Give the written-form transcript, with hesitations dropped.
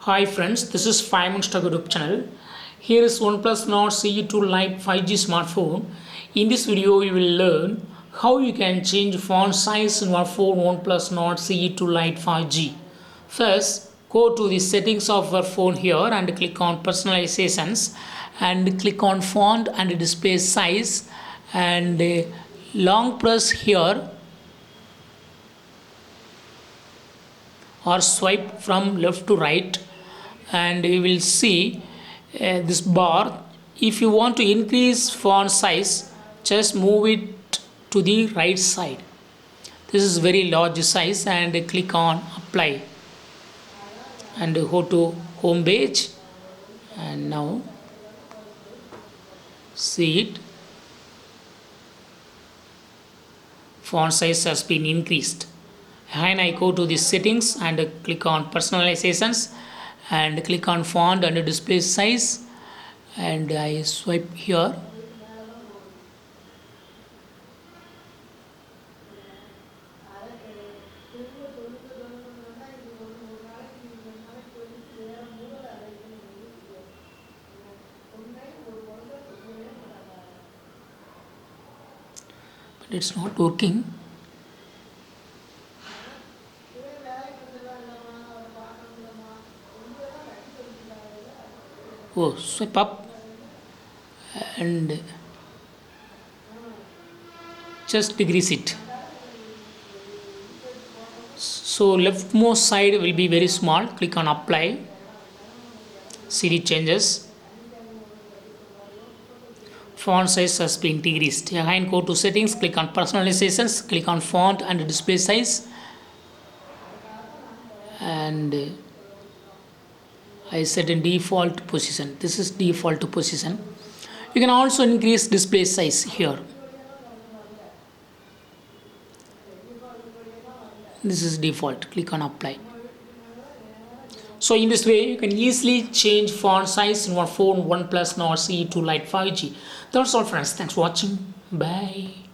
Hi friends, this is 5 Minutes YouTube channel. Here is Oneplus Nord CE2 Lite 5G smartphone. In this video, you will learn how you can change font size in your phone Oneplus Nord CE2 Lite 5G. First, go to the settings of your phone here and click on personalizations and click on font and display size and long press here or swipe from left to right and you will see this bar. If you want to increase font size, just move it to the right side. This is very large size and click on apply and go to home page and now see it. Font size has been increased. And I go to the settings and click on personalizations and click on font and display size and I swipe here but it's not working. Swipe up and just decrease it. So leftmost side will be very small. Click on apply. See the changes. Font size has been decreased. Again go to settings, click on personalizations, click on font and display size and I set in default position. This is default position. You can also increase display size here. This is default. Click on apply. So in this way, you can easily change font size in your phone Oneplus Nord CE2 Lite 5G. That's all friends. Thanks for watching. Bye.